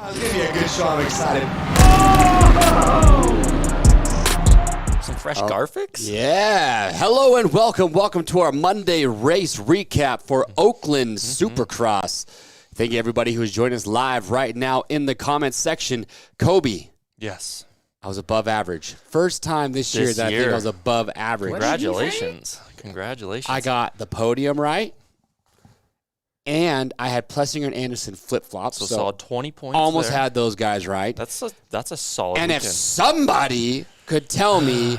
It's going to be a good show. I'm excited. Some fresh Garfix? Yeah. Hello and welcome. Welcome to our Monday race recap for Oakland Supercross. Thank you, everybody who's joining us live right now in the comments section. Kobe. Yes. I was above average. First time this year that I think I was above average. Congratulations. Congratulations. I got the podium right, and I had Plessinger and Anderson flip-flops. So solid 20 points almost there. had those guys right. That's a solid And weekend. if somebody could tell me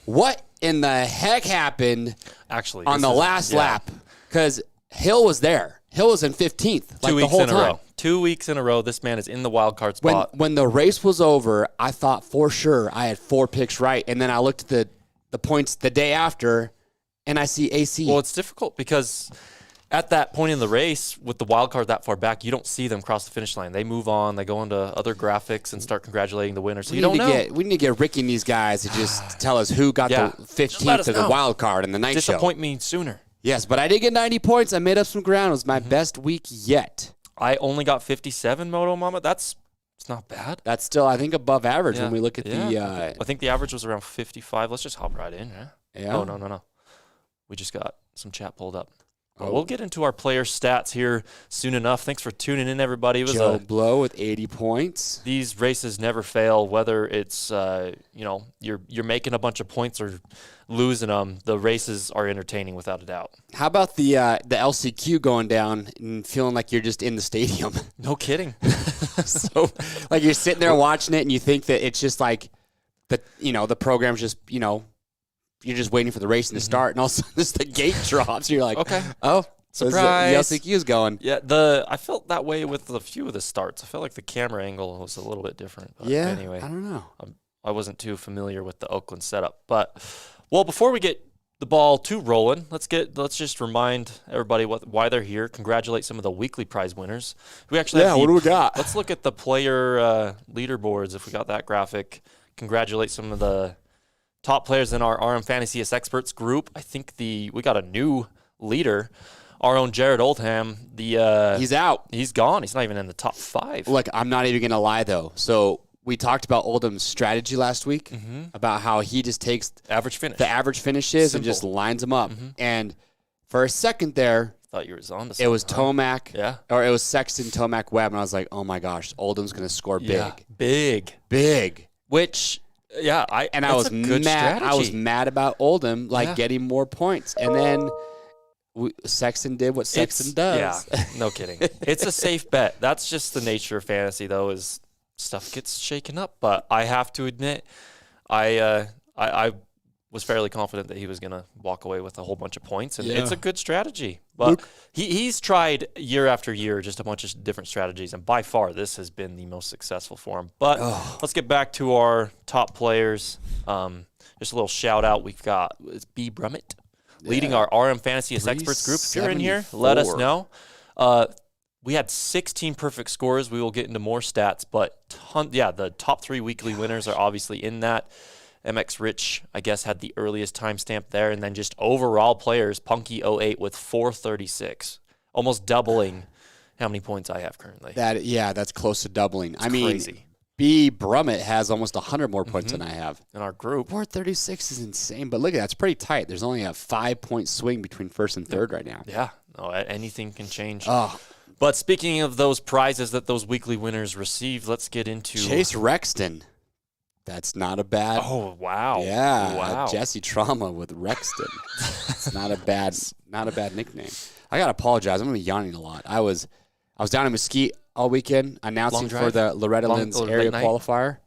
what in the heck happened Actually, on the last lap, because Hill was there. Hill was in 15th like the whole time. 2 weeks in a row, this man is in the wild card spot. When the race was over, I thought for sure I had 4 picks right, and then I looked at the points the day after, and I see AC. Well, it's difficult because at that point in the race, with the wild card that far back, you don't see them cross the finish line. They move on, they go into other graphics and start congratulating the winner. So you don't know. We need to get Ricky and these guys to just tell us who got the 15th of the wild card in the night show. Disappoint me sooner. Yes, but I did get 90 points. I made up some ground. It was my best week yet. I only got 57, Moto Mama. It's not bad. That's still, I think, above average when we look at the... I think the average was around 55. Let's just hop right in, Yeah. Oh, no. We just got some chat pulled up. Well, we'll get into our player stats here soon enough. Thanks for tuning in, everybody. It was Joe Blow with 80 points. These races never fail, whether it's you're making a bunch of points or losing them. The races are entertaining without a doubt. How about the LCQ going down and feeling like you're just in the stadium? No kidding. So, like, you're sitting there watching it and you think that it's just like the program's just you're just waiting for the racing to start, and all of a sudden the gate drops. You're like, okay, oh, surprise! The LCQ's going. Yeah, I felt that way with a few of the starts. I felt like the camera angle was a little bit different. But anyway, I don't know. I wasn't too familiar with the Oakland setup, but before we get the ball too rolling, let's just remind everybody why they're here. Congratulate some of the weekly prize winners. We actually what do we got? Let's look at the player leaderboards if we got that graphic. Congratulate some of the top players in our RMFantasy SXperts group. I think we got a new leader, our own Jared Oldham. He's out. He's gone. He's not even in the top 5. Look, I'm not even gonna lie though. So we talked about Oldham's strategy last week about how he just takes the average finishes and just lines them up. And for a second there, thought you were on to it was Tomac, or it was Sexton, Tomac, Webb, and I was like, oh my gosh, Oldham's gonna score big. Which. Yeah, I was mad. Strategy. I was mad about Oldham getting more points, and then Sexton did what Sexton does. Yeah, no kidding. It's a safe bet. That's just the nature of fantasy, though, is stuff gets shaken up. But I have to admit, I was fairly confident that he was going to walk away with a whole bunch of points, and it's a good strategy. But he's tried year after year just a bunch of different strategies, and by far this has been the most successful for him. But let's get back to our top players. Just a little shout out. We've got B. Brummett leading our RMFantasy SX group. If you're in here, let us know. We had 16 perfect scores. We will get into more stats, but the top 3 weekly winners are obviously in that. MX Rich, I guess, had the earliest timestamp there. And then just overall players, Punky08 with 436, almost doubling how many points I have currently. That's close to doubling. I mean, crazy. B. Brummett has almost 100 more points than I have. In our group. 436 is insane, but look at that. It's pretty tight. There's only a 5-point swing between first and third right now. Yeah. No, anything can change. But speaking of those prizes that those weekly winners received, let's get into Chase Rexton. That's not a bad. Oh wow! Yeah, wow. Jesse Trauma with Rexton. It's not a bad nickname. I gotta apologize. I'm gonna be yawning a lot. I was down in Mesquite all weekend announcing for the Loretta Lynn's area qualifier.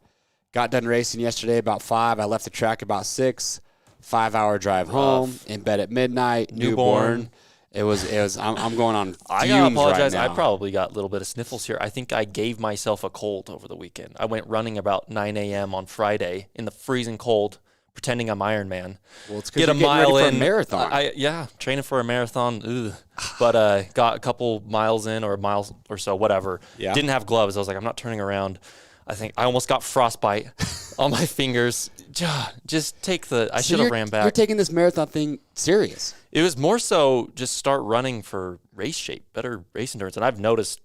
Got done racing yesterday about 5. I left the track about 6. 5-hour drive home. In bed at midnight. Newborn. It was. I'm going on fumes I gotta apologize. Right now. I probably got a little bit of sniffles here. I think I gave myself a cold over the weekend. I went running about 9 a.m. on Friday in the freezing cold, pretending I'm Iron Man. Well, it's because you're getting ready for a marathon. Training for a marathon. But got a couple miles in, or a mile or so, whatever. Yeah. Didn't have gloves. I was like, I'm not turning around. I think I almost got frostbite on my fingers. Just take the. I should have ran back. You're taking this marathon thing serious. It was more so just start running for race shape, better race endurance. And I've noticed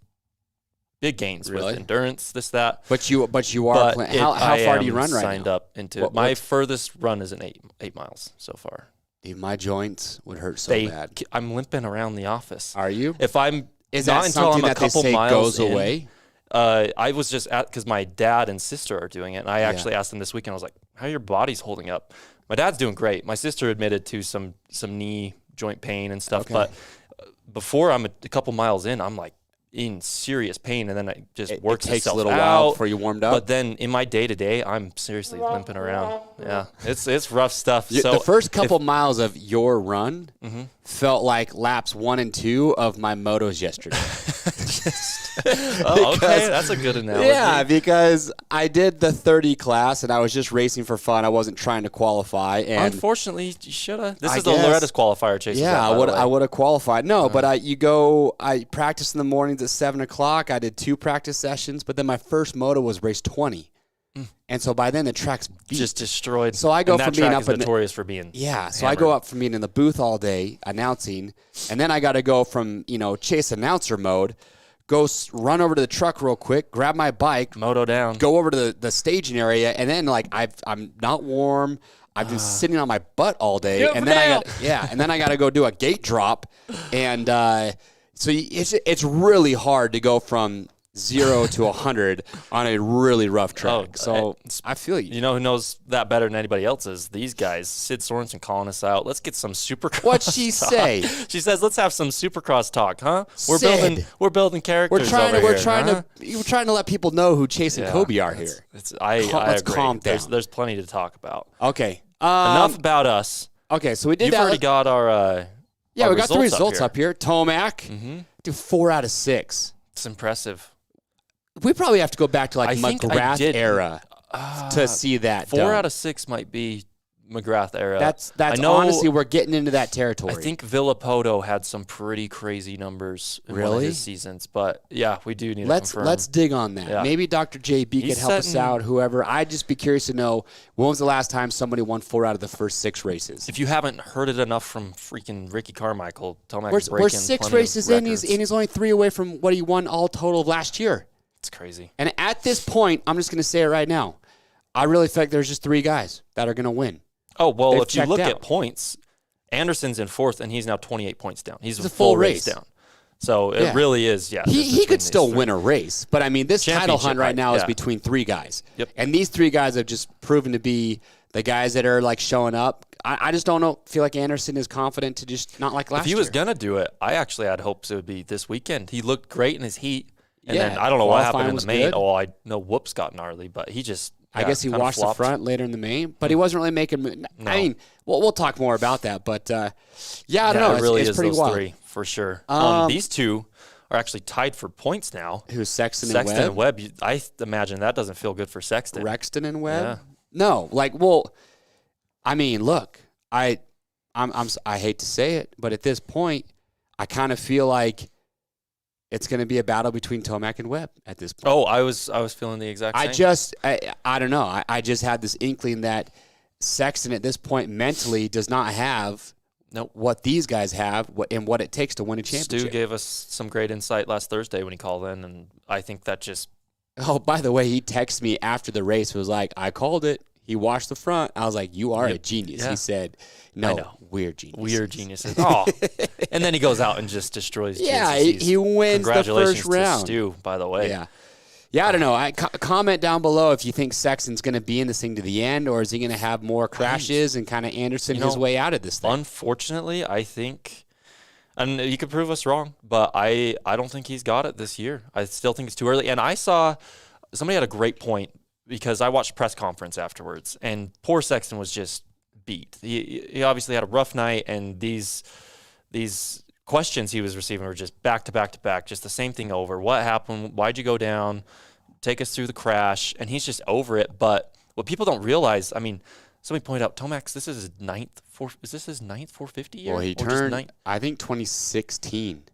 big gains Really? with endurance, this, that. But you are playing. How far do you run right now? Signed up into my furthest run is an 8 miles so far. Dude, my joints would hurt so bad. I'm limping around the office. Are you? If I'm Is not that until something I'm a that they couple say miles goes away? I was just because my dad and sister are doing it, and I actually asked them this weekend. I was like, "How are your bodies holding up?" My dad's doing great. My sister admitted to some knee joint pain and stuff, but before I'm a couple miles in, I'm like in serious pain, and then it just works It takes a itself little out. while before you warmed up. But then in my day-to-day, I'm seriously limping around. Yeah, it's rough stuff. So the first couple miles of your run felt like laps 1 and 2 of my motos yesterday. Oh, okay, that's a good analogy. Yeah, because I did the 30 class, and I was just racing for fun. I wasn't trying to qualify. And unfortunately, you should have. This I is the guess. Loretta's qualifier chase. yeah, I would have qualified. No, but I practiced in the mornings at 7 o'clock. I did 2 practice sessions, but then my first moto was race 20. And so by then the track's beat. Just destroyed. So I go and from that being track up is in the, notorious for being so I go up from being in the booth all day announcing, and then I got to go from chase announcer mode, run over to the truck real quick, grab my bike, moto down, go over to the staging area, and then I'm not warm. I've been sitting on my butt all day, and then I got to go do a gate drop, and so it's really hard to go from 0 to 100 on a really rough track. So I feel you. You know who knows that better than anybody else is these guys. Sid Sorensen calling us out. Let's get some Supercross. What'd she talk. say? She says, "Let's have some Supercross talk, huh? Sid. We're building characters. We're trying to let people know who Chase and Kobe are here. Let's agree. Calm down. There's plenty to talk about. Okay. Enough about us. Okay, so we did. You've already got our. Yeah, our we got the results up here. Tomac, do 4 out of 6. It's impressive. We probably have to go back to I think McGrath era to see that. 4 out of 6 might be McGrath era. That's honestly, we're getting into that territory. I think Villapoto had some pretty crazy numbers in one of his seasons, but yeah, we do need to confirm. Let's dig on that. Yeah. Maybe Dr. JB could help us out, whoever. I'd just be curious to know, when was the last time somebody won 4 out of the first 6 races? If you haven't heard it enough from freaking Ricky Carmichael, Tomac is breaking we're 6 races in, he's only 3 away from what he won all total of last year. It's crazy. And at this point, I'm just going to say it right now, I really feel like there's just 3 guys that are going to win. Oh, well, if you look at points, Anderson's in 4th, and he's now 28 points down. He's a full race down. So it really is, He could still win a race, but I mean, this title hunt right now is between 3 guys. Yep. And these 3 guys have just proven to be the guys that are showing up. I just don't feel like Anderson is confident to just not like last year. If he was going to do it, I actually had hopes it would be this weekend. He looked great in his heat. And then I don't know what happened in the main. Good. Oh, I know Whoops got gnarly, but he just I guess he washed the front later in the main, but he wasn't really making. No. I mean, we'll talk more about that, but I don't know. It really it's is pretty those wild. 3 for sure. These 2 are actually tied for points now. Who's Sexton and Webb? I imagine that doesn't feel good for Sexton. Rexton and Webb? Yeah. No, I mean, look, I hate to say it, but at this point, I kind of feel like it's going to be a battle between Tomac and Webb at this point. Oh, I was feeling the exact same. I don't know. I just had this inkling that Sexton at this point mentally does not have what these guys have and what it takes to win a championship. Stu gave us some great insight last Thursday when he called in, and I think that just... Oh, by the way, he texted me after the race. He was like, I called it. He washed the front. I was like, you are a genius. Yeah. He said, no, we're geniuses. We're geniuses. Oh. And then he goes out and just destroys Yeah, he wins the first round. To Stu, by the way. Yeah, I don't know. Comment down below if you think Sexton's going to be in this thing to the end, or is he going to have more crashes and kind of Anderson his way out of this thing? Unfortunately, I think, and you could prove us wrong, but I don't think he's got it this year. I still think it's too early. And I saw somebody had a great point, because I watched press conference afterwards, and poor Sexton was just beat. He obviously had a rough night, and these questions he was receiving were just back to back to back, just the same thing over. What happened? Why'd you go down? Take us through the crash. And he's just over it. But what people don't realize, I mean, somebody pointed out, Tomac, this is his ninth 450 year? Well, he turned, I think, 2016.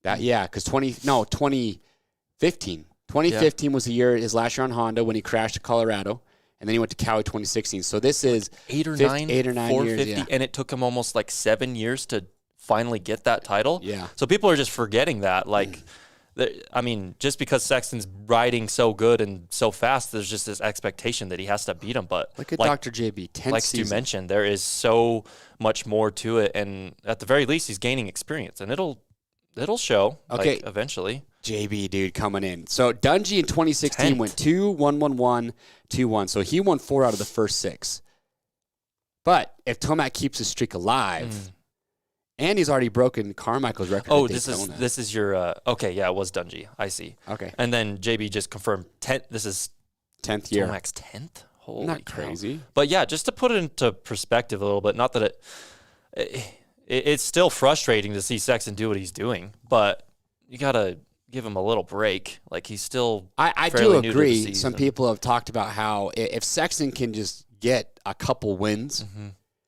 Because 2015. 2015 was the year, his last year on Honda when he crashed to Colorado, and then he went to Cali 2016. So this is 8 or 9 years, and it took him almost like 7 years to finally get that title. Yeah. So people are just forgetting that. Like, I mean, just because Sexton's riding so good and so fast, there's just this expectation that he has to beat him. But look at Dr. JB, 10th like season. Stu mentioned, there is so much more to it, and at the very least, he's gaining experience, and it'll show. Okay, eventually. JB, dude, coming in. So Dungey in 2016 went 2-1-1-1, 2-1. So he won 4 out of the first 6. But if Tomac keeps his streak alive. And he's already broken Carmichael's record. Oh, this is your okay. Yeah, it was Dungey. I see. Okay. And then JB just confirmed 10th. This is 10th year. Tomac's 10th. Holy Not cow. crazy. But yeah, just to put it into perspective a little bit. Not that it's still frustrating to see Sexton do what he's doing, but you gotta give him a little break. Like he's still. I do agree. Some people have talked about how if Sexton can just get a couple wins.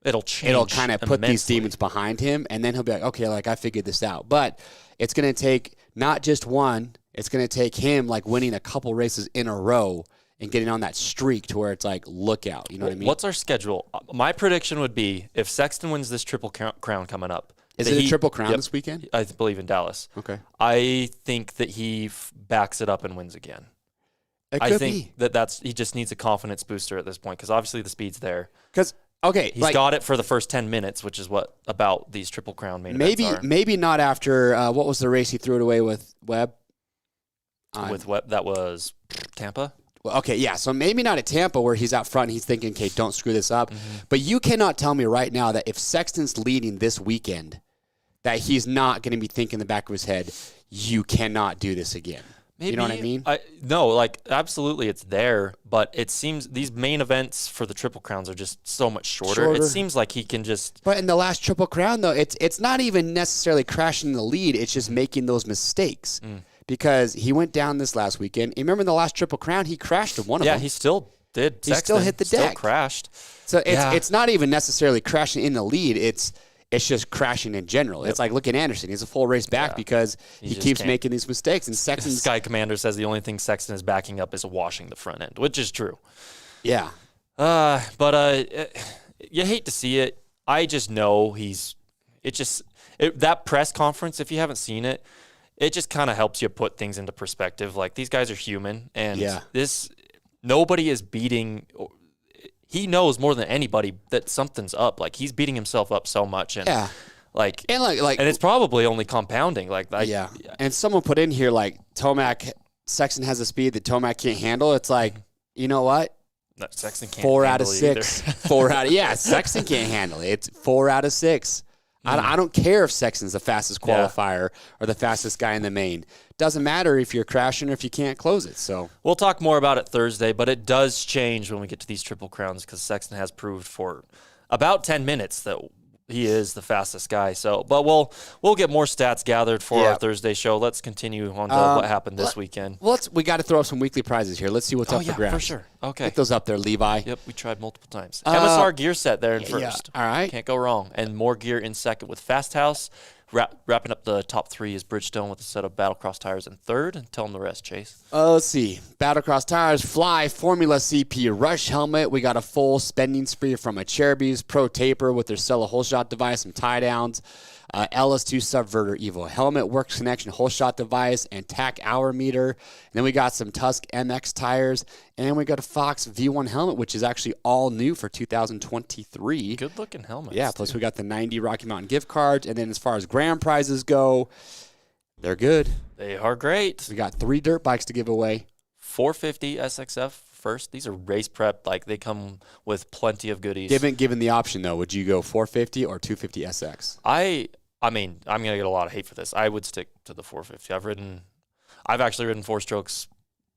It'll change. It'll kind of put immensely. these demons behind him, and then he'll be like, okay, like I figured this out. But it's going to take not just one. It's going to take him like winning a couple races in a row and getting on that streak to where it's like, look out. You know what I mean? What's our schedule? My prediction would be if Sexton wins this Triple Crown coming up. Is it a Triple Crown this weekend? I believe in Dallas. Okay. I think that he backs it up and wins again. I think that's he just needs a confidence booster at this point because obviously the speed's there. Because okay, he's got it for the first 10 minutes, which is what about these Triple Crown main events are. Maybe not after what was the race he threw it away with Webb? With Webb, that was Tampa. Well, okay, yeah. So maybe not at Tampa where he's out front and he's thinking, okay, don't screw this up. But you cannot tell me right now that if Sexton's leading this weekend, that he's not going to be thinking in the back of his head, you cannot do this again. Maybe, you know what I mean? No, like absolutely it's there, but it seems these main events for the Triple Crowns are just so much shorter. It seems like he can just. But in the last Triple Crown, though, it's not even necessarily crashing the lead. It's just making those mistakes. Because he went down this last weekend. You remember in the last Triple Crown, he crashed in one of them. Yeah, he still did. He still hit the deck. Still crashed. So it's not even necessarily crashing in the lead. It's just crashing in general. It's like, look at Anderson. He's a full race back because he keeps making these mistakes. And Sexton's Sky Commander says the only thing Sexton is backing up is washing the front end, which is true. Yeah. But you hate to see it. I just know that press conference, if you haven't seen it, it just kind of helps you put things into perspective. Like, these guys are human, and nobody is beating. He knows more than anybody that something's up. Like, he's beating himself up so much, and and it's probably only compounding. And someone put in here like Sexton has a speed that Tomac can't handle. It's like, you know what? No, Sexton can't. 4 out of 6. 4 out of Sexton can't handle it. It's 4 out of 6. I don't care if Sexton's the fastest qualifier or the fastest guy in the main. Doesn't matter if you're crashing or if you can't close it. So we'll talk more about it Thursday, but it does change when we get to these Triple Crowns because Sexton has proved for about 10 minutes that he is the fastest guy. So, but we'll get more stats gathered for our Thursday show. Let's continue on to what happened this weekend. We got to throw up some weekly prizes here. Let's see what's up for grabs. For sure. Okay. Get those up there, Levi. Yep, we tried multiple times. MSR gear set there in first. All right. Can't go wrong. And more gear in second with Fast House. Wrapping up the top 3 is Bridgestone with a set of Battlecross tires in third. And tell them the rest, Chase. Let's see. Battlecross tires, Fly, Formula CP, Rush helmet. We got a full spending spree from a Cherubies, Pro Taper with their Stella hole shot device, some tie downs. LS2 Subverter Evo helmet, Works Connection hole shot device, and TAC hour meter. And then we got some Tusk MX tires, and then we got a Fox V1 helmet, which is actually all new for 2023. Good looking helmets. Yeah, plus we got the 90 Rocky Mountain gift cards, and then as far as grand prizes go, they're good. They are great. We got 3 dirt bikes to give away. 450 SXF first. These are race prep. Like, they come with plenty of goodies. Given the option, though, would you go 450 or 250 SX? I mean, I'm going to get a lot of hate for this. I would stick to the 450. I've actually ridden 4-strokes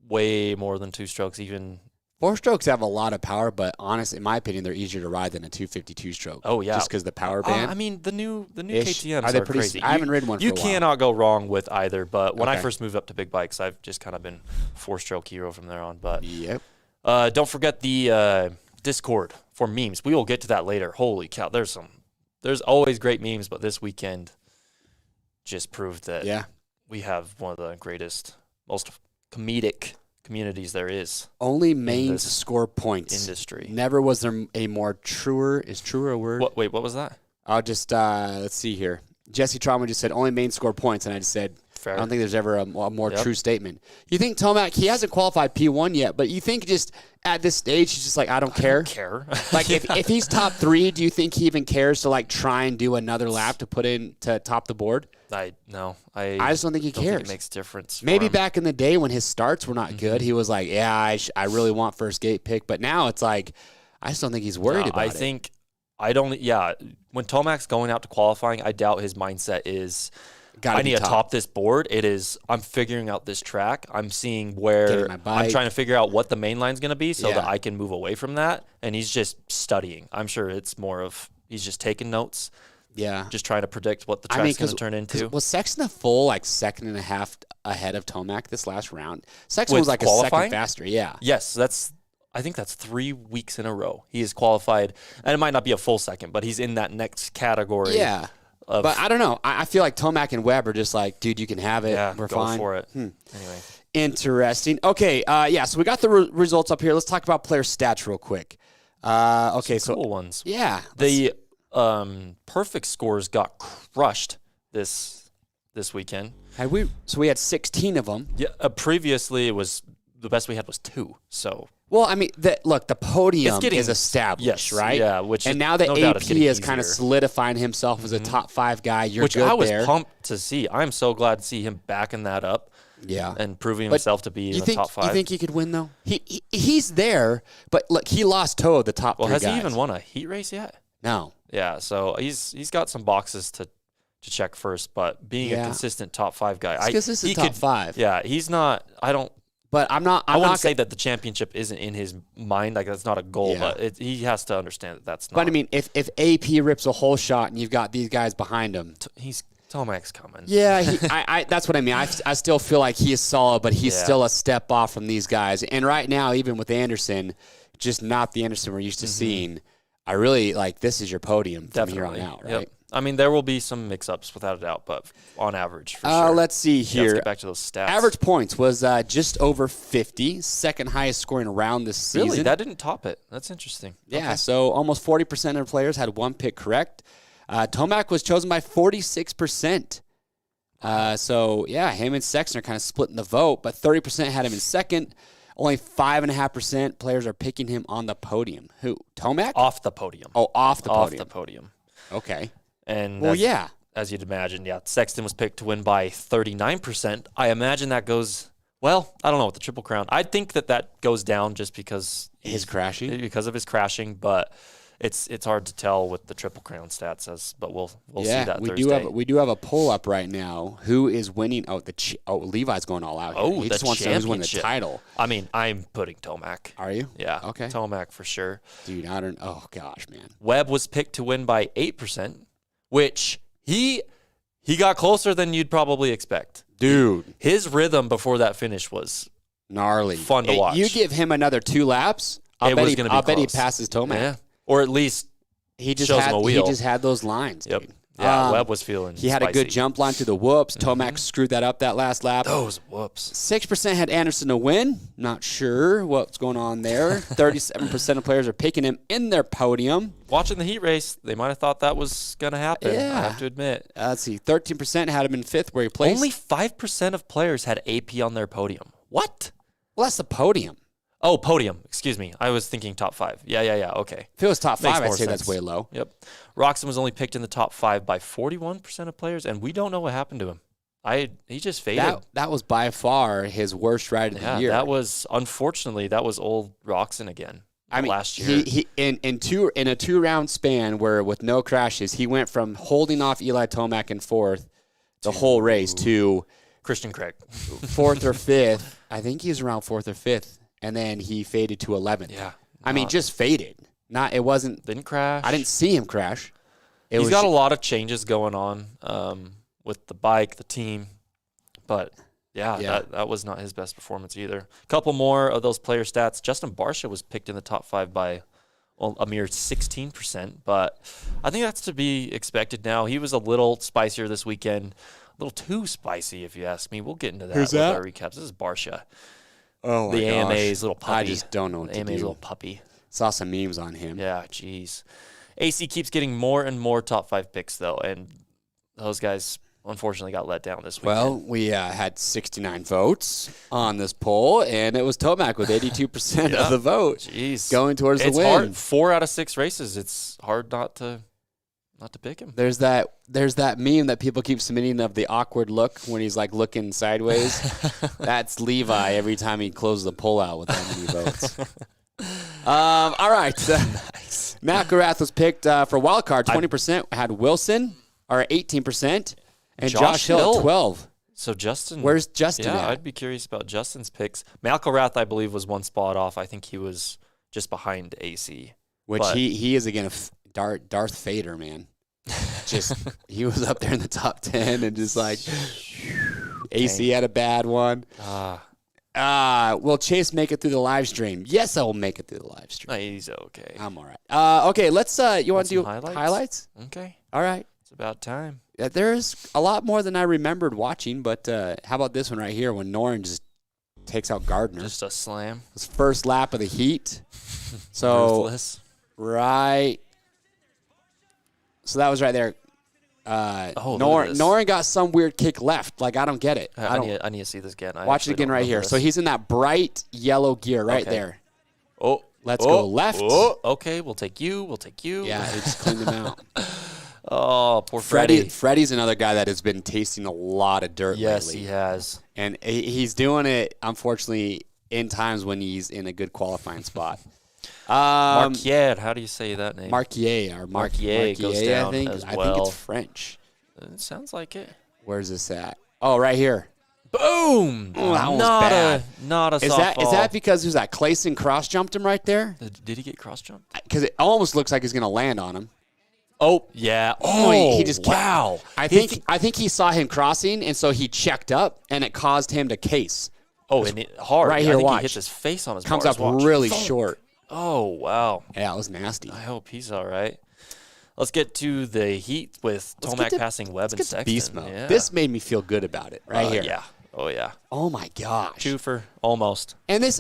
way more than 2-strokes even. 4-strokes have a lot of power, but honestly, in my opinion, they're easier to ride than a 250 2-stroke. Oh, yeah. Just because the power band. I mean, the new KTMs are crazy. I haven't ridden one for a while. You cannot go wrong with either, but when I first moved up to big bikes, I've just kind of been 4-stroke hero from there on. But don't forget the Discord for memes. We will get to that later. Holy cow, there's always great memes, but this weekend just proved that we have one of the greatest, most comedic communities there is. Only mains score points. Industry. Never was there a more truer. Is truer a word? Wait, what was that? I'll just, let's see here. Jesse Trauma just said only mains score points, and I just said, Fair. I don't think there's ever a more true statement. You think Tomac, he hasn't qualified P1 yet, but you think just at this stage, he's just like, I don't care? I don't care. Like, if he's top 3, do you think he even cares to, like, try and do another lap to put in to top the board? No. I just don't think he cares. Think it makes a difference. Maybe back in the day when his starts were not good, he was like, I really want first gate pick. But now it's like, I just don't think he's worried about it. When Tomac's going out to qualifying, I doubt his mindset is, I need to top this board. It is, I'm figuring out this track. I'm seeing where I'm trying to figure out what the main line's going to be so that I can move away from that. And he's just studying. I'm sure it's more of, he's just taking notes. Yeah. Just trying to predict what the track's going to turn into. Was Sexton a full, like, second and a half ahead of Tomac this last round? Sexton was like a second faster, yeah. Yes, I think that's 3 weeks in a row. He is qualified, and it might not be a full second, but he's in that next category. Yeah. But I don't know. I feel like Tomac and Webb are just like, dude, you can have it. Yeah, we're go fine. for it. Anyway. Interesting. Okay, so we got the results up here. Let's talk about player stats real quick. Some cool ones. Yeah. The perfect scores got crushed this weekend. We had 16 of them. Yeah. Previously, it was the best we had was 2. So. Well, I mean, the podium is established, right? Yeah, and now that AP is kind of solidifying himself as a top 5 guy. Which I was pumped to see. I'm so glad to see him backing that up. Yeah, and proving himself to be in the top 5. You think he could win though? He's there, but look, he lost toe the top 3 guys. Has he even won a heat race yet? No. Yeah, so he's got some boxes to check first, but being a consistent top 5 guy, because this is top 5. Yeah, he's not. I don't. But I wouldn't say that the championship isn't in his mind. Like, that's not a goal, but he has to understand that that's not. But I mean, if AP rips a whole shot and you've got these guys behind him, Tomac's coming. Yeah, that's what I mean. I still feel like he is solid, but he's still a step off from these guys. And right now, even with Anderson, just not the Anderson we're used to seeing. I really like this is your podium from here on out, right? Yep. I mean, there will be some mix-ups without a doubt, but on average, for sure. Let's see here. Let's get back to those stats. Average points was just over 50, second highest scoring round this season. Really? That didn't top it. That's interesting. Yeah, so almost 40% of players had 1 pick correct. Tomac was chosen by 46%. So, yeah, him and Sexton are kind of splitting the vote, but 30% had him in second. Only 5.5% players are picking him on the podium. Who? Tomac? Off the podium. Oh, off the podium. Off the podium. Okay. And as you'd imagine, Sexton was picked to win by 39%. I imagine that goes, well, I don't know, with the Triple Crown. I think that goes down just because because of his crashing, but it's hard to tell with the Triple Crown stats. But we'll see that Thursday. We do have a poll up right now. Who is winning? Levi's going all out here. He just wants to know who's winning the title. I mean, I'm putting Tomac. Are you? Yeah. Okay. Tomac for sure. Dude, I don't. Oh gosh, man. Webb was picked to win by 8%, which he got closer than you'd probably expect. Dude, his rhythm before that finish was gnarly, fun to watch. You give him another 2 laps, I'll bet he passes Tomac. Yeah. Or at least he just shows him a wheel. He just had those lines, yep. dude. Yeah, Webb was feeling He had spicy. a good jump line to the whoops. Tomac screwed that up that last lap. Those whoops. 6% had Anderson to win. Not sure what's going on there. 37% of players are picking him in their podium. Watching the heat race, they might have thought that was going to happen. Yeah. I have to admit. Let's see. 13% had him in 5th where he placed. Only 5% of players had AP on their podium. What? Well, that's the podium. Oh, podium. Excuse me. I was thinking top 5. Yeah. Okay. If it was top 5, I'd say sense. that's way low. Yep. Roxon was only picked in the top 5 by 41% of players, and we don't know what happened to him. He just faded. That was by far his worst ride of the year. That was, unfortunately, old Roxon again. Last year. He in a 2-round span where with no crashes, he went from holding off Eli Tomac in 4th the whole race to Christian Craig. 4th or 5th. I think he was around 4th or 5th. And then he faded to 11th. Yeah. Just faded. It wasn't. Didn't crash. I didn't see him crash. He's got a lot of changes going on with the bike, the team. But, that was not his best performance either. A couple more of those player stats. Justin Barcia was picked in the top 5 by a mere 16%. But I think that's to be expected now. He was a little spicier this weekend. A little too spicy, if you ask me. We'll get into that with our recaps. This is Barcia. Oh, the AMA's little puppy. I just don't know what to do. AMA's little puppy. Saw some memes on him. Yeah, jeez. AC keeps getting more and more top 5 picks, though, and those guys, unfortunately got let down this weekend. Well, we had 69 votes on this poll, and it was Tomac with 82% of the vote. Jeez. Going towards the win. Hard. 4 out of 6 races. It's hard not to pick him. There's that meme that people keep submitting of the awkward look when he's like looking sideways. That's Levi every time he closes the poll out with that many votes. All right. Nice. McElrath was picked for wild card. 20% had Wilson, or 18%, and Josh Hill at 12. So Justin. Where's Justin at? I'd be curious about Justin's picks. McElrath, I believe, was one spot off. I think he was just behind AC. Which he is, again, a Darth Vader, man. He was up there in the top 10 and just like AC had a bad one. Will Chase make it through the live stream? Yes, I will make it through the live stream. He's okay. I'm all right. Okay, let's you want to do highlights? Okay. All right. It's about time. Yeah, there's a lot more than I remembered watching, but how about this one right here when Noren just takes out Gardner? Just a slam. His first lap of the heat. So Ruthless. Right. So that was right there. Noren got some weird kick left. Like, I don't get it. I need to see this again. Watch it again right here. So he's in that bright yellow gear right there. Oh. Let's go left. Oh. Okay, we'll take you. Yeah, he just cleaned him out. Oh, poor Freddie. Freddie's another guy that has been tasting a lot of dirt lately. Yes, he has. And he's doing it, unfortunately, in times when he's in a good qualifying spot. Marquier, how do you say that name? Marquier goes down I think. as well. I think it's French. It sounds like it. Where's this at? Oh, right here. Boom! Oh, that one's bad. Not a softball. Is that because who's that? Clayson cross jumped him right there? Did he get cross jumped? Because it almost looks like he's going to land on him. Oh yeah! He just wow! I think he saw him crossing, and so he checked up, and it caused him to case. Oh, and hard right here. I think watch. He hits his face on his comes bars. up really short. Oh wow! Yeah, it was nasty. I hope he's all right. Let's get to the heat with Tomac passing Webb and Sexton. Beast mode. Yeah. This made me feel good about it right here. Yeah. Oh yeah. Oh my gosh. Twofer almost. And this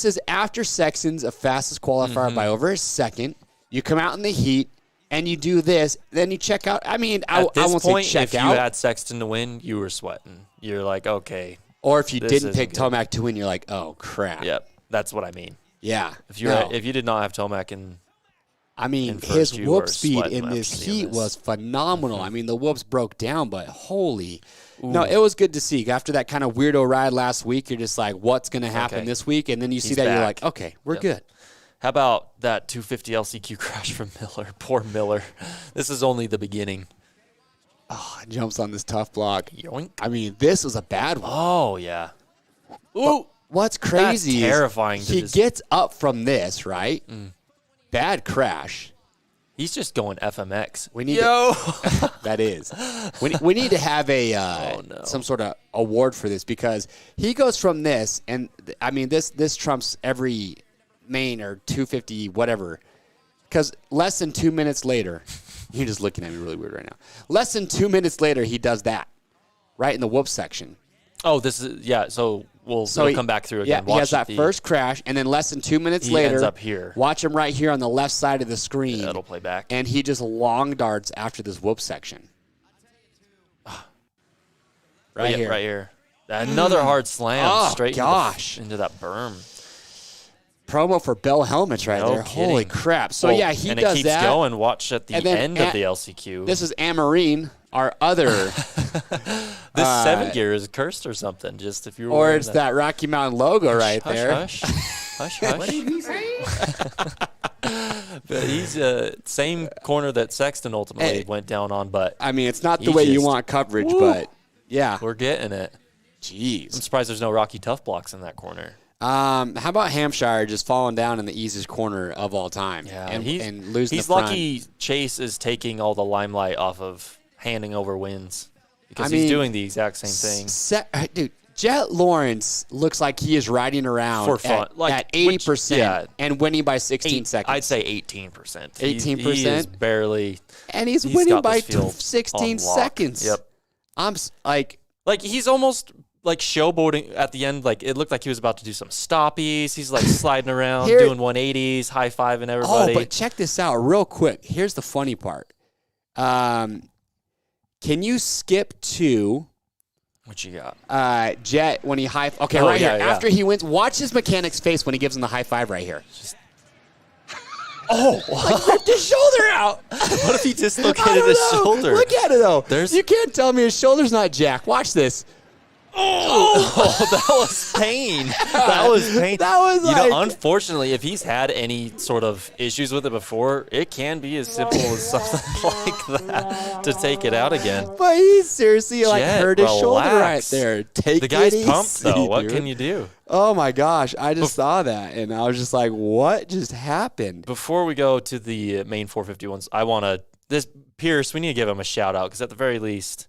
is after Sexton's a fastest qualifier by over a second. You come out in the heat. And you do this, then you check out. I mean, I won't say check out. If you had Sexton to win, you were sweating. You're like, okay. Or if you didn't pick Tomac to win, you're like, oh crap. Yep, that's what I mean. Yeah. If you did not have Tomac his whoop speed in this heat was phenomenal. I mean, the whoops broke down, but holy. Ooh. No, it was good to see. After that kind of weirdo ride last week, you're just like, what's going to happen this week? And then you see that, you're like, okay, we're good. How about that 250 LCQ crash from Miller? Poor Miller. This is only the beginning. Oh, jumps on this tough block. Yoink. I mean, this was a bad one. Oh, yeah. Ooh. What's crazy That's terrifying. He gets up from this, right? Bad crash. He's just going FMX. We need that is. We need to have a some sort of award for this because he goes from this, and I mean, this trumps every main or 250 whatever, because less than 2 minutes later, you're just looking at me really weird right now. Less than 2 minutes later, he does that right in the whoop section. Oh, this is So we'll come back through again. Yeah, he has that first crash, and then less than 2 minutes later, ends up here. Watch him right here on the left side of the screen. Yeah, it'll play back, and he just long darts after this whoop section. Right here. Another hard slam straight into that berm. Promo for Bell helmets right there. Kidding. Holy crap. So, yeah, he and does it keeps going. Watch at the end of the LCQ. This is Amarine, our other. This 7 gear is cursed or something, just if you were. Or it's that Rocky Mountain logo right there. Hush. What did he say? But he's same corner that Sexton ultimately went down on. But I mean, it's not the way you want coverage, but yeah. We're getting it. Jeez. I'm surprised there's no Rocky Tough blocks in that corner. How about Hampshire just falling down in the easiest corner of all time? Yeah, and losing he's the front. lucky Chase is taking all the limelight off of handing over wins because he's doing the exact same thing. Dude, Jet Lawrence looks like he is riding around for fun, at 80% and winning by 16 seconds. I'd say 18%. 18%? He is barely. And he's winning by 16 seconds. Yep. I'm like he's almost like showboating at the end. Like it looked like he was about to do some stoppies. He's like sliding around, doing 180s, high-fiving everybody. Oh, but check this out real quick. Here's the funny part. Can you skip to what you got? Jet when he Okay, right here. Yeah. After he wins, watch his mechanic's face when he gives him the high five right here. Like ripped his shoulder out. What if he dislocated his shoulder? Look at it, though. You can't tell me his shoulder's not jacked. Watch this. Oh, that was pain. That was pain. That was unfortunately, if he's had any sort of issues with it before, it can be as simple as something like that to take it out again. But he seriously hurt his shoulder right there. The guy's pumped, though. What can you do? Oh, my gosh. I just saw that, and I was just like, what just happened? Before we go to the main 451s, I want to – Pierce, we need to give him a shout-out because at the very least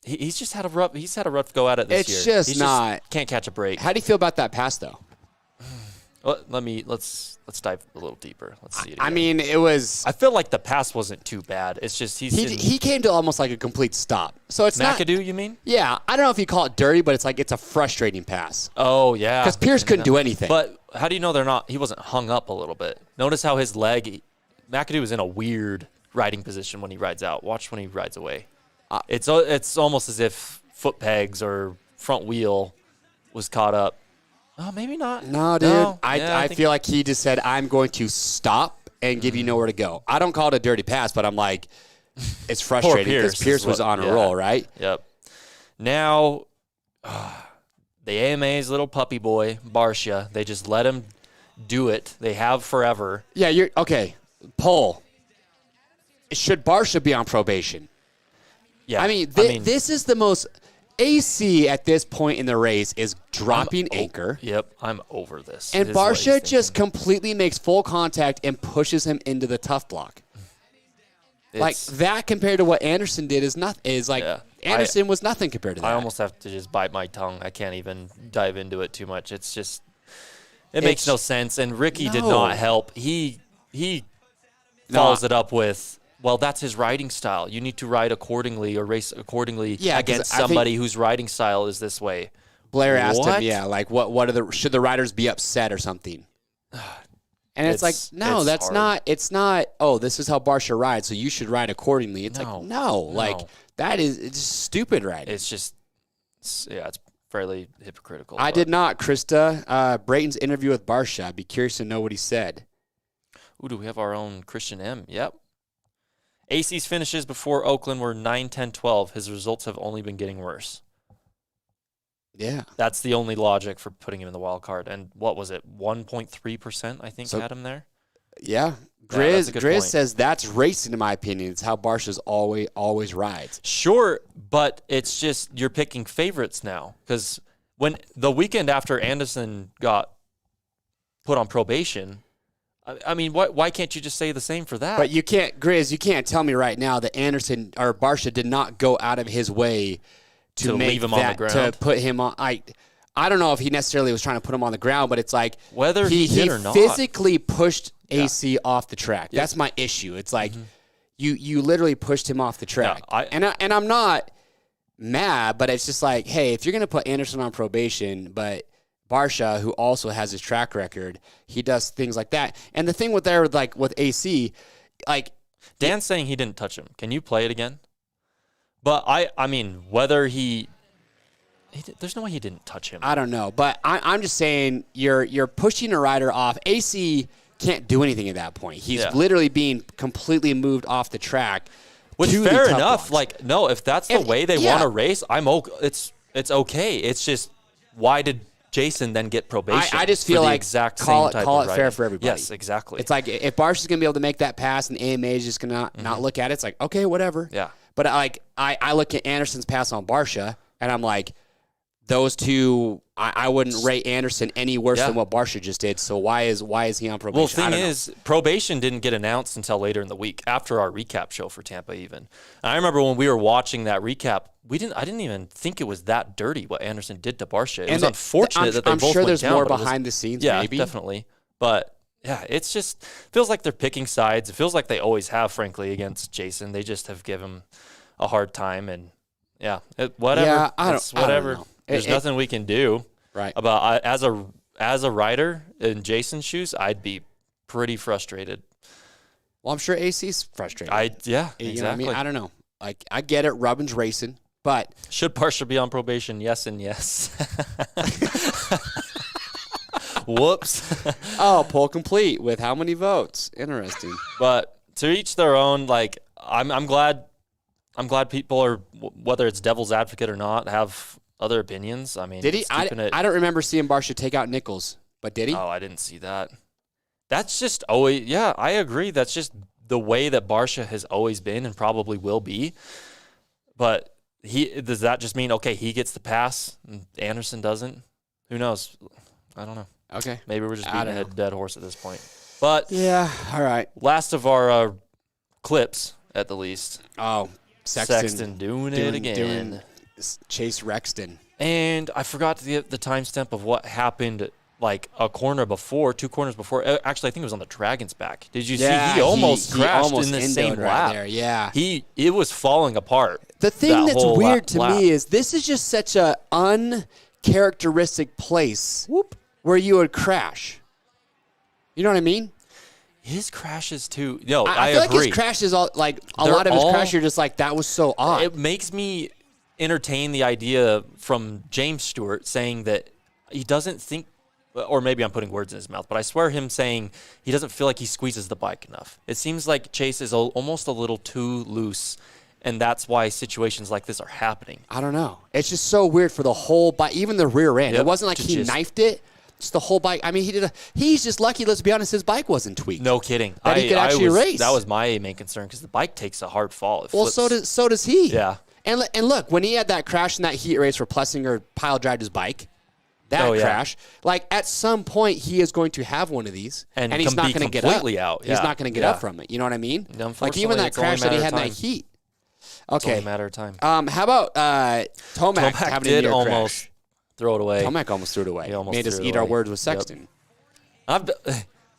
he's just had a rough. He's had a rough go at it this year. It's just not. Can't catch a break. How do you feel about that pass though? Well, let's dive a little deeper. Let's see it again. I mean, it was. I feel like the pass wasn't too bad. It's just he came to almost like a complete stop. So it's McAdoo, you mean? Yeah, I don't know if you call it dirty, but it's a frustrating pass. Oh yeah, because Pierce couldn't do anything. But how do you know they're not? He wasn't hung up a little bit. Notice how his leg. McAdoo is in a weird riding position when he rides out. Watch when he rides away. It's almost as if foot pegs or front wheel was caught up. Oh, maybe not. No, dude. No. I feel like he just said, I'm going to stop and give you nowhere to go. I don't call it a dirty pass, but I'm like, it's frustrating because Pierce was on a roll, right? Yep. Now, the AMA's little puppy boy, Barcia, they just let him do it. They have forever. Yeah, you're okay. Poll. Should Barcia be on probation? Yeah. I mean, this is the most AC at this point in the race is dropping anchor. Yep, I'm over this. And Barcia just completely makes full contact and pushes him into the tough block. Like that compared to what Anderson did is nothing. Anderson was nothing compared to that. I almost have to just bite my tongue. I can't even dive into it too much. It's just it makes no sense. And Ricky did not help. He follows it up with. Well, that's his riding style. You need to ride accordingly or race accordingly against somebody whose riding style is this way. Blair asked him, like what should the riders be upset or something? And it's like, no, that's hard. Not. It's not. Oh, this is how Barcia rides, so you should ride accordingly. It's like that is just stupid riding. It's just, it's fairly hypocritical. I did not, Krista. Brayton's interview with Barcia. I'd be curious to know what he said. Ooh, do we have our own Christian M? Yep. AC's finishes before Oakland were 9, 10, 12. His results have only been getting worse. Yeah. That's the only logic for putting him in the wild card. And what was it? 1.3%, I think, had him there? Yeah. Grizz says that's racing, in my opinion. It's how Barcia's always rides. Sure, but it's just you're picking favorites now. Because when the weekend after Anderson got put on probation, I mean, why can't you just say the same for that? But you can't, Grizz, you can't tell me right now that Anderson or Barcia did not go out of his way to leave him on the ground. To put him on. I don't know if he necessarily was trying to put him on the ground, but it's like whether he did or not. Physically pushed AC off the track. Yeah. That's my issue. It's like you literally pushed him off the track. Yeah, and I'm not mad, but it's just like, hey, if you're going to put Anderson on probation, but Barcia, who also has his track record, he does things like that. And the thing with AC, like Dan's saying he didn't touch him. Can you play it again? But I mean, whether there's no way he didn't touch him. I don't know, but I'm just saying you're pushing a rider off. AC can't do anything at that point. He's literally being completely moved off the track. Which fair enough. Blocks. Like no, if that's the way they want to race, it's okay. It's just why did Jason then get probation? I just feel like call it fair for everybody. Yes, exactly. It's like if Barcia's going to be able to make that pass and AMA is just going to not look at it, it's like, okay, whatever. Yeah. But I look at Anderson's pass on Barcia, and I'm like, those two, I wouldn't rate Anderson any worse than what Barcia just did. So why is he on probation? Well, the thing is, probation didn't get announced until later in the week, after our recap show for Tampa even. And I remember when we were watching that recap, I didn't even think it was that dirty what Anderson did to Barcia. It was unfortunate that they both went down. I'm sure there's more behind the scenes, maybe. Yeah, definitely. But yeah, it's just feels like they're picking sides. It feels like they always have, frankly, against Jason. They just have given him a hard time, and whatever. Yeah, whatever. I don't know. There's nothing we can do about as a rider in Jason's shoes. I'd be pretty frustrated. Well, I'm sure AC's frustrated. Exactly. You know what I mean? I don't know. Like, I get it, Rubbin's racing, but should Barsha be on probation? Yes and yes. Whoops. Oh, poll complete with how many votes? Interesting. But to each their own. Like, I'm glad people are, whether it's devil's advocate or not, have other opinions. I mean, did he? I don't remember seeing Barsha take out Nichols, but did he? Oh, I didn't see that. That's just always, yeah, I agree. That's just the way that Barsha has always been and probably will be. But does that just mean, okay, he gets the pass and Anderson doesn't? Who knows? I don't know. Okay. Maybe we're just beating a dead horse at this point. But yeah, all right. Last of our clips, at the least. Oh, Sexton doing it again. Doing Chase Rexton. And I forgot the timestamp of what happened, like two corners before. Actually, I think it was on the Dragon's back. Did you see? He almost crashed in the same lap. There, yeah. It was falling apart. The thing that's weird to me is this is just such a uncharacteristic place where you would crash. You know what I mean? His crashes too. No, I feel agree. like his crashes, a lot of his crashes, you're just like, that was so odd. It makes me entertain the idea from James Stewart saying that he doesn't think, or maybe I'm putting words in his mouth, but I swear him saying he doesn't feel like he squeezes the bike enough. It seems like Chase is almost a little too loose, and that's why situations like this are happening. I don't know. It's just so weird for the whole bike, even the rear end. It wasn't like he knifed it. It's the whole bike. I mean, he's just lucky, let's be honest, his bike wasn't tweaked. No kidding. That he could actually race. That was my main concern because the bike takes a hard fall. Well, so does he. Yeah. And look, when he had that crash in that heat race where Plessinger pile drived his bike, crash, like at some point he is going to have one of these, and he's not going to get up. Out. He's not going to get up from it. You know what I mean? Like even that crash that he had in that heat. Okay. It's only a matter of time. How about Tomac having a near almost crash? Throw it away. Tomac almost threw it away. Made us eat our words with Sexton. Yep.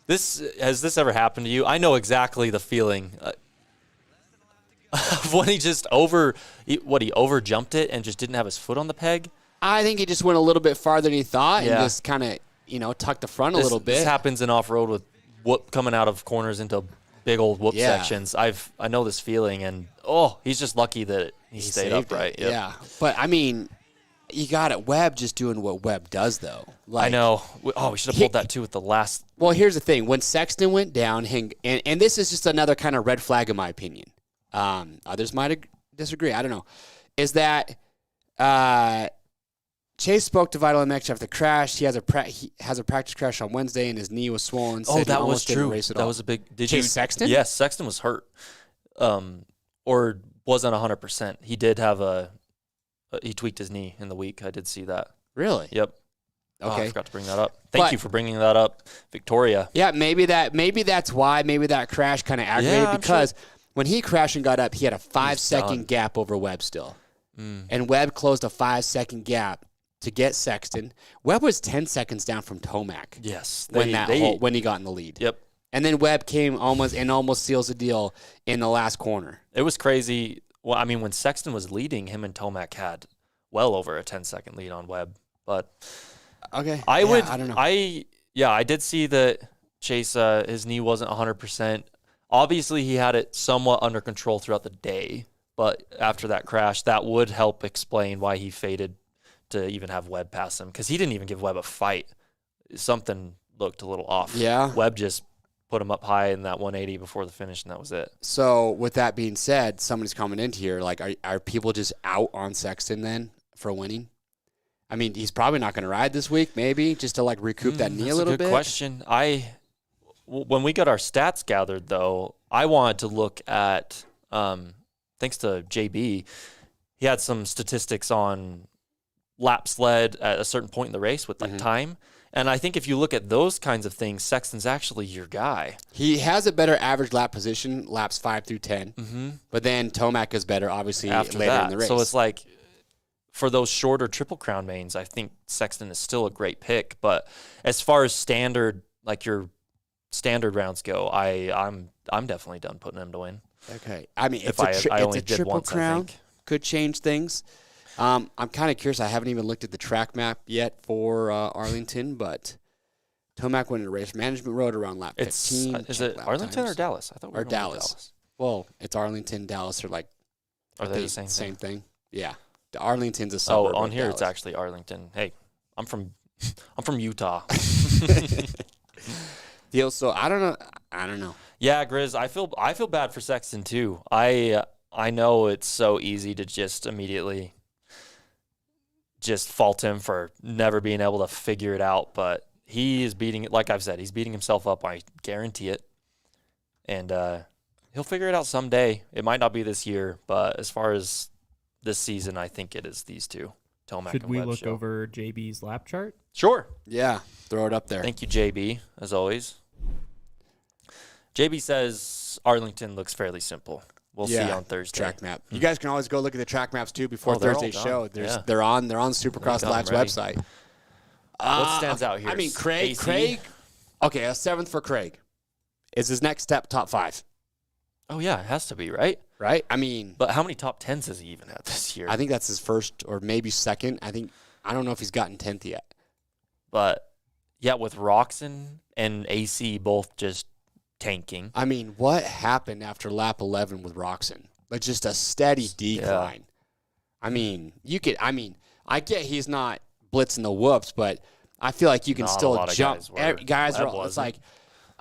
Has this ever happened to you? I know exactly the feeling of when he just over jumped it and just didn't have his foot on the peg. I think he just went a little bit farther than he thought and just kind of tucked the front a little bit. This happens in off road with whoop coming out of corners into big old whoop sections. I know this feeling, and he's just lucky that he stayed upright. Yep. Yeah, but I mean, you got it. Webb just doing what Webb does, though. I know. We should have pulled that too with the last. Well, here's the thing: when Sexton went down, and this is just another kind of red flag in my opinion. Others might disagree. I don't know. Is that Chase spoke to Vital MX after the crash. He has a practice crash on Wednesday, and his knee was swollen. Oh, that was true. That was a big. Did Chase Sexton? Yes, Sexton was hurt, or wasn't 100%. He did have he tweaked his knee in the week. I did see that. Really? Yep. Okay. I forgot to bring that up. Thank you for bringing that up, Victoria. Yeah, maybe that's why. Maybe that crash kind of aggravated because when he crashed and got up, he had a 5-second gap over Webb still, and Webb closed a 5-second gap to get Sexton. Webb was 10 seconds down from Tomac. Yes, when he got in the lead. Yep. And then Webb came almost seals the deal in the last corner. It was crazy. Well, I mean, when Sexton was leading, him and Tomac had well over a 10-second lead on Webb. But okay, I don't know. I did see that Chase, his knee wasn't 100%. Obviously, he had it somewhat under control throughout the day. But after that crash, that would help explain why he faded to even have Webb pass him, because he didn't even give Webb a fight. Something looked a little off. Yeah. Webb just put him up high in that 180 before the finish, and that was it. So with that being said, somebody's coming into here. Like, are people just out on Sexton then for winning? I mean, he's probably not going to ride this week, maybe, just to recoup that knee a little bit. That's a good question. When we got our stats gathered, though, I wanted to look at, thanks to JB, he had some statistics on laps led at a certain point in the race with time. And I think if you look at those kinds of things, Sexton's actually your guy. He has a better average lap position, laps 5 through 10. But then Tomac is better, obviously, later in the race. So it's like, for those shorter Triple Crown mains, I think Sexton is still a great pick. But as far as your standard rounds go, I'm definitely done putting him to win. Okay. I mean, it's a Triple Crown. Could change things. I'm kind of curious. I haven't even looked at the track map yet for Arlington, but Tomac went into race management road around lap 15. Is it Arlington or Dallas? I thought we were Dallas. Well, it's Arlington, Dallas are like Are they the same thing? Same thing. Yeah. The Arlington's a suburb. Oh, on of here Dallas. it's actually Arlington. Hey, I'm from Utah. So I don't know. Yeah, Grizz, I feel bad for Sexton too. I know it's so easy to just immediately just fault him for never being able to figure it out, but he is beating it. Like I've said, he's beating himself up. I guarantee it, and he'll figure it out someday. It might not be this year, but as far as this season, I think it is these two. Tomac Should and we Webb look show. over JB's lap chart? Sure. Yeah, throw it up there. Thank you, JB, as always. JB says Arlington looks fairly simple. We'll see on Thursday. Track map. You guys can always go look at the track maps too before they're all Thursday's done. show. Yeah. They're on Supercross Live's website. What stands out here? I mean, Craig. AC? Craig. Okay, a 7th for Craig. Is his next step top 5? Oh yeah, it has to be, right? Right. I mean, But how many top 10s has he even had this year? I think that's his first or maybe second. I don't know if he's gotten 10th yet. But yeah, with Roxon and AC both just tanking. I mean, what happened after lap 11 with Roxon? Like just a steady decline. I mean, I get he's not blitzing the whoops, but I feel like you can Not a still lot of jump. guys were. Guys Webb are. It's wasn't. like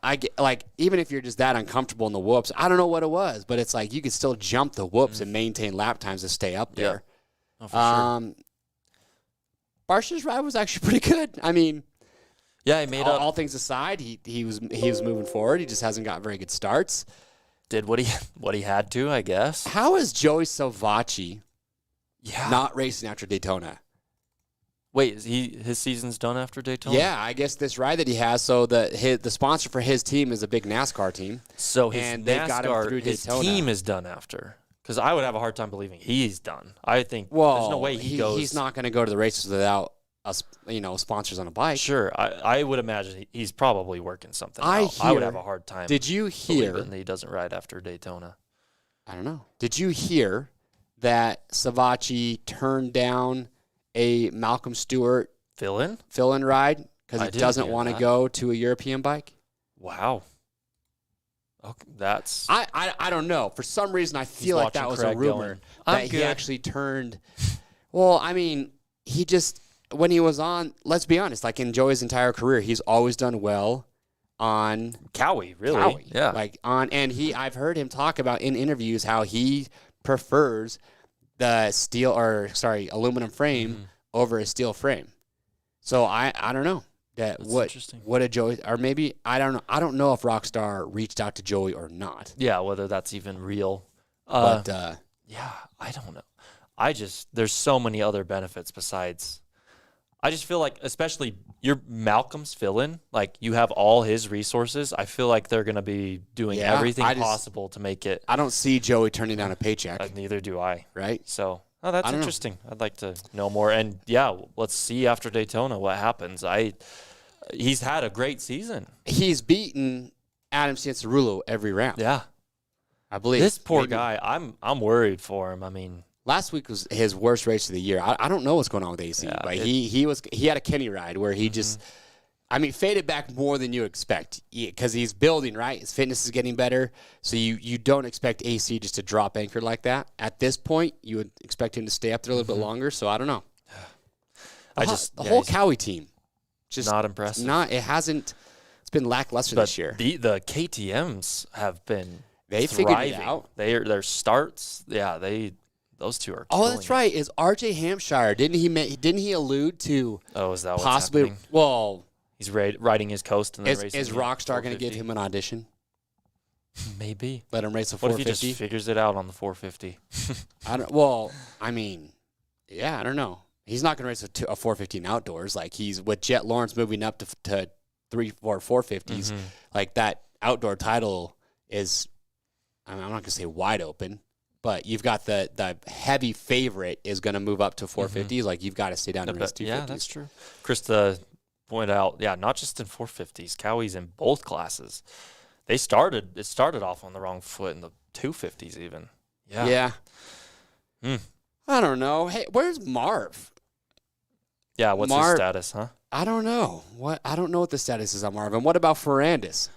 I get like even if you're just that uncomfortable in the whoops, I don't know what it was, but it's like you could still jump the whoops and maintain lap times to stay up there. Oh, for sure. Barsha's ride was actually pretty good. I mean, Yeah, he made up. all things aside, he was moving forward. He just hasn't got very good starts. Did what he had to, I guess. How is Joey Salvacci Yeah. not racing after Daytona? Wait, is his season's done after Daytona? Yeah, I guess this ride that he has. So the sponsor for his team is a big NASCAR team. So his And they've got him through his Daytona. team is done after. Because I would have a hard time believing he's done. I think Well, there's no way he goes. He's not going to go to the races without us, sponsors on a bike. Sure, I would imagine he's probably working something I out. I would hear- have a hard time. Did you hear? believing that he doesn't ride after Daytona? I don't know. Did you hear that Savacci turned down a Malcolm Stewart Fill-in? fill-in ride because I he didn't doesn't hear want to that. go to a European bike? Wow. Okay, that's I don't know. For some reason, I feel like that watching was a Craig rumor going, "I'm that he good." actually turned. Well, I mean, he just when he was on. Let's be honest. Like in Joey's entire career, he's always done well on Cowie, really. Cowie. Yeah. Like and I've heard him talk about in interviews how he prefers the aluminum frame over a steel frame. So I don't know that That's what interesting. a Joey or maybe I don't know. I don't know if Rockstar reached out to Joey or not. Yeah, whether that's even real. But Yeah, I don't know. There's so many other benefits besides. I just feel like, especially your Malcolm's fill-in, like you have all his resources. I feel like they're going to be doing Yeah, everything I just- possible to make it. I don't see Joey turning down a paycheck, Neither do I. right? So, that's I don't know. interesting. I'd like to know more. And yeah, let's see after Daytona what happens. He's had a great season. He's beaten Adam Cianciarulo every round. Yeah. I believe. This poor Maybe- guy, I'm worried for him. I mean, Last week was his worst race of the year. I don't know what's going on with AC. Yeah, Like he had a Kenny ride where he just, faded back more than you expect because he's building, right? His fitness is getting better, so you don't expect AC just to drop anchor like that. At this point, you would expect him to stay up there a little bit longer. So I don't know. The whole he's Cowie team, just not impressive. It's been lackluster But this year. the KTMs have been They figured it thriving. out. Their starts, those two are. Oh, killing that's it. right. Is RJ Hampshire? Didn't he allude to Oh, is that what's possibly? happening? Well, He's riding his coast and then is racing. Rockstar going to give him an audition? Maybe. Let him race a What if he 450? just figures it out on the 450? I don't know. He's not going to race a 450 in outdoors. Like he's with Jet Lawrence moving up to 450s. Like that outdoor title is, I'm not going to say wide open, but you've got the heavy favorite is going to move up to 450s. Like you've got to stay down and race 250s. Yeah, that's true. Krista pointed out, not just in 450s, Cowie's in both classes. It started off on the wrong foot in the 250s even. Yeah. Yeah. I don't know. Hey, where's Marv? Yeah, what's his status, huh? I don't know. I don't know what the status is on Marv. And what about Ferrandis?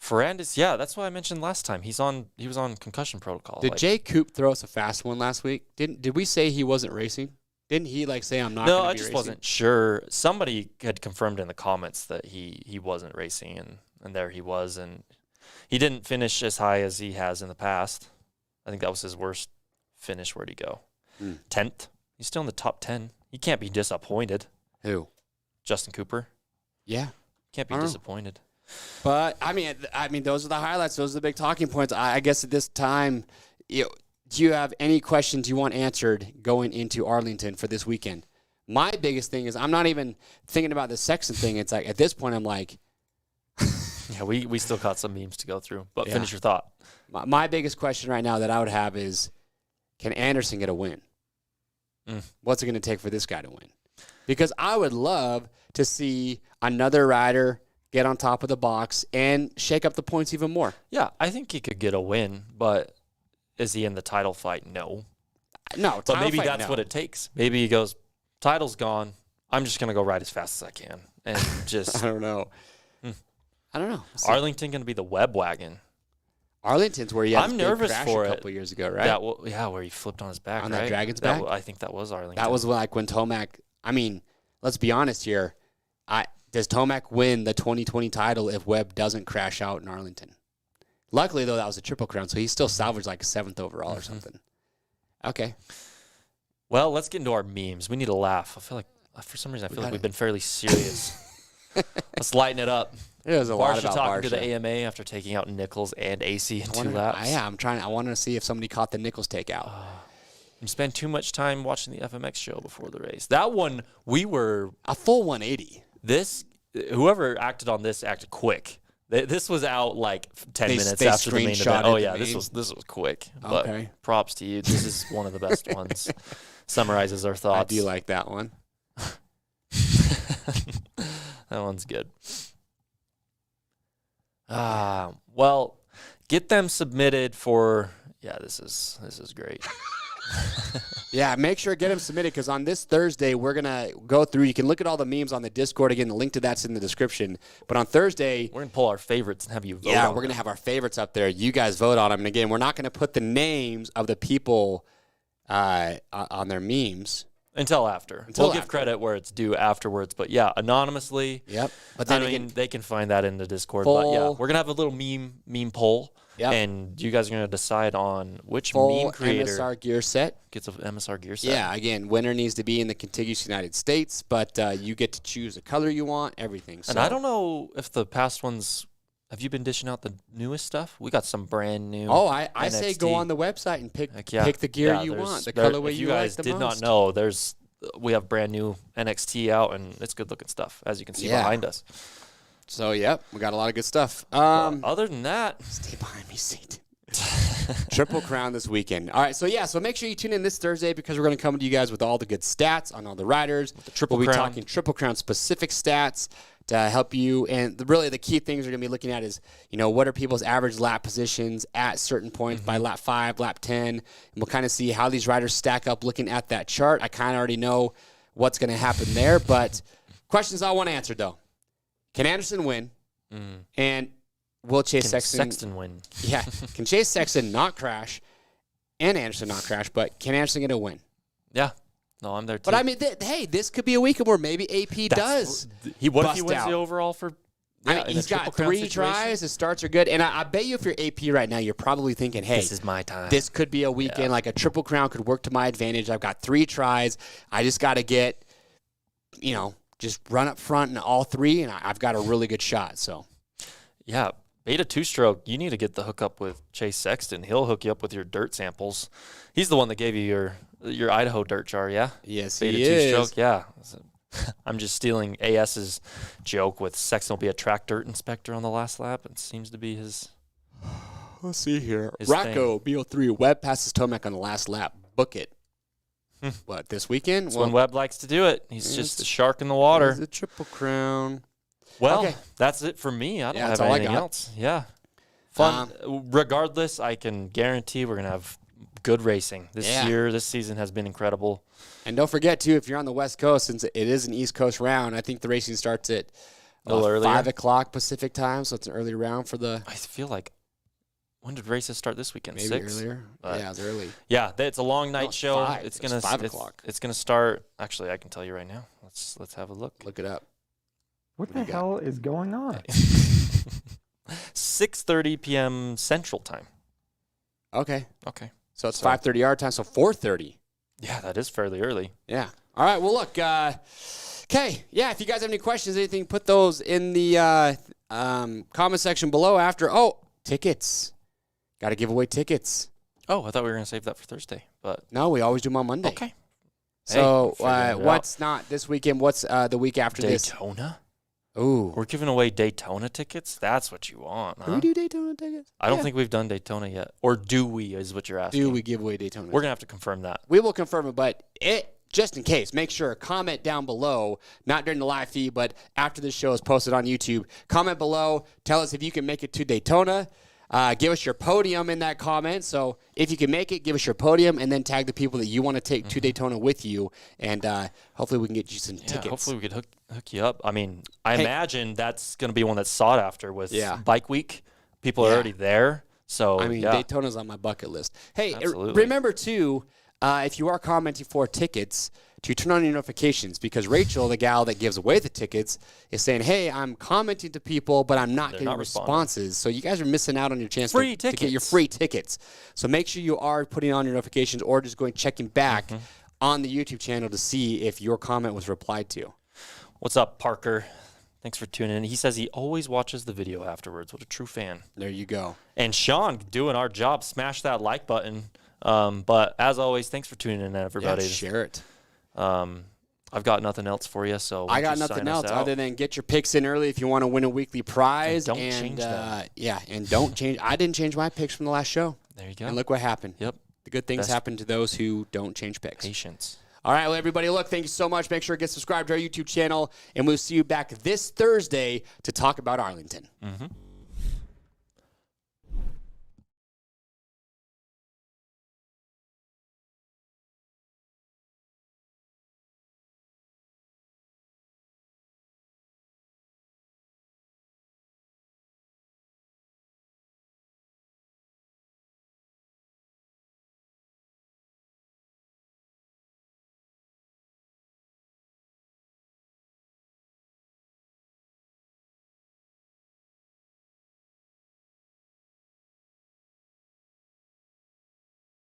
Ferrandis, yeah, that's what I mentioned last time. He was on concussion protocol. Did Jay Coop throw us a fast one last week? Did we say he wasn't racing? Didn't he say I'm not? No, gonna be I just racing? wasn't sure. Somebody had confirmed in the comments that he wasn't racing, and there he was, and he didn't finish as high as he has in the past. I think that was his worst finish. Where'd he go? 10th. He's still in the top 10. He can't be disappointed. Who? Justin Cooper. Yeah, Can't be disappointed. But I mean, those are the highlights. Those are the big talking points. I guess at this time, do you have any questions you want answered going into Arlington for this weekend? My biggest thing is I'm not even thinking about the Sexton thing. It's like at this point I'm like, yeah, we still got some memes to go through. But finish your thought. My biggest question right now that I would have is, can Anderson get a win? What's it going to take for this guy to win? Because I would love to see another rider get on top of the box and shake up the points even more. Yeah, I think he could get a win, but is he in the title fight? No. No, but maybe that's what it takes. Maybe he goes, title's gone. I'm just going to go ride as fast as I can. And just I don't know. I don't know. Arlington going to be the web wagon. Arlington's where he had I'm nervous for a couple years ago, right? Yeah, where he flipped on his back, on right? that dragon's back? I think that was Arlington. That was like when Tomac, I mean, let's be honest here. Does Tomac win the 2020 title if Webb doesn't crash out in Arlington? Luckily, though, that was a Triple Crown, so he still salvaged like 7th overall or something. Okay. Well, let's get into our memes. We need to laugh. I feel like, for some reason, we've been fairly serious. Let's lighten it up. There's a lot about talking Barsha. to the AMA after taking out Nichols and AC in 2 laps. Yeah, I want to see if somebody caught the Nichols takeout. You spend too much time watching the FMX show before the race. That one, we were a full 180. Whoever acted on this acted quick. This was out like 10 minutes after the main event. Oh yeah, this was quick. But okay. Props to you. This is one of the best ones. Summarizes our thoughts. I do like that one. That one's good. Well, get them submitted for. Yeah, this is great. Yeah, make sure to get them submitted because on this Thursday, we're going to go through. You can look at all the memes on the Discord. Again, the link to that's in the description. But on Thursday, we're going to pull our favorites and have you vote. Yeah, we're going to have our favorites up there. You guys vote on them. And again, we're not going to put the names of the people on their memes. Until after. We'll give credit where it's due afterwards. But yeah, anonymously. Yep. But then again, they can find that in the Discord. But yeah, we're going to have a little meme poll. Yep. And you guys are going to decide on which meme creator MSR gear set gets an MSR gear set. Yeah, again, winner needs to be in the contiguous United States, but you get to choose the color you want, everything. So. And I don't know if the past ones, have you been dishing out the newest stuff? We got some brand new. Oh, I say go on the website and pick the gear you want, the colorway you like the most. If you guys did not know, we have brand new NXT out, and it's good looking stuff, as you can see behind us. So, yep, we got a lot of good stuff. Other than that, stay behind me, Satan. Triple Crown this weekend. All right, so make sure you tune in this Thursday because we're going to come to you guys with all the good stats on all the riders. We'll be talking Triple Crown specific stats to help you. And really the key things we're going to be looking at is, what are people's average lap positions at certain points by lap 5, lap 10. And we'll kind of see how these riders stack up looking at that chart. I kind of already know what's going to happen there, but questions I want answered, though. Can Anderson win? And will Chase Sexton win? Yeah. Can Chase Sexton not crash and Anderson not crash, but can Anderson get a win? Yeah. No, I'm there too. But I mean, hey, this could be a weekend where maybe AP does. What if he wins the overall for? I mean, he's got 3 tries. His starts are good. And I bet you if you're AP right now, you're probably thinking, hey, this is my time. This could be a weekend. Like a Triple Crown could work to my advantage. I've got 3 tries. I just got to get, just run up front in all 3, and I've got a really good shot. So, yeah, beta 2-stroke, you need to get the hookup with Chase Sexton. He'll hook you up with your dirt samples. He's the one that gave you your Idaho dirt jar, yeah? Yes, beta he is. 2-stroke, yeah. I'm just stealing AS's joke with Sexton will be a track dirt inspector on the last lap. It seems to be his. Let's see here. Rocco, BO3, Webb passes Tomac on the last lap. Book it. What, this weekend? That's when Webb likes to do it. He's just a shark in the water. He's a Triple Crown. Well, that's it for me. I don't have anything else. Yeah. Fun. Regardless, I can guarantee we're going to have good racing this year. This season has been incredible. And don't forget, too, if you're on the West Coast, since it is an East Coast round, I think the racing starts at A little earlier. 5 o'clock Pacific time, so it's an early round for the. I feel like, when did races start this weekend? Maybe 6? earlier. Yeah, it's early. Yeah, it's a long night show. 5. It's gonna 5 o'clock. It's gonna start. Actually, I can tell you right now. Let's have a look. Look it up. What the hell is going on? 6:30 p.m. Central Time. Okay. Okay. So it's 5:30 our time, so 4:30. Yeah, that is fairly early. Yeah. All right. Well, look. Okay. Yeah. If you guys have any questions, anything, put those in the comment section below. After. Oh, tickets. Got to give away tickets. Oh, I thought we were gonna save that for Thursday, but No, we always do them on Monday. okay. So Hey, what's not this weekend? What's the week after this? Daytona? Ooh. We're giving away Daytona tickets? That's what you want, Do huh? we do Daytona tickets? I don't think we've done Daytona yet. Or do we, is what you're asking. Do we give away Daytona? We're going to have to confirm that. We will confirm it, but just in case, make sure, comment down below, not during the live feed, but after this show is posted on YouTube. Comment below. Tell us if you can make it to Daytona. Give us your podium in that comment. So if you can make it, give us your podium, and then tag the people that you want to take to Daytona with you, and hopefully we can get you some tickets. Hopefully we could hook you up. I mean, I imagine that's going to be one that's sought after with Bike Week. People are already there. So, I mean, Daytona's on my bucket list. Hey, Absolutely. remember, too, if you are commenting for tickets, to turn on your notifications, because Rachel, the gal that gives away the tickets, is saying, hey, I'm commenting to people, but I'm not getting responses. So you guys are missing out on your chance to get your free tickets. So make sure you are putting on your notifications or just checking back on the YouTube channel to see if your comment was replied to. What's up, Parker? Thanks for tuning in. He says he always watches the video afterwards. What a true fan. There you go. And Sean doing our job. Smash that like button. But as always, thanks for tuning in, everybody. Yeah, share it. I've got nothing else for you, so I got nothing else other than get your picks in early if you want to win a weekly prize. And don't change them. Yeah, and don't change. I didn't change my picks from the last show. There you go. And look what happened. Yep. The good things happen to those who don't change picks. Patience. All right, well, everybody, look, thank you so much. Make sure to get subscribed to our YouTube channel, and we'll see you back this Thursday to talk about Arlington.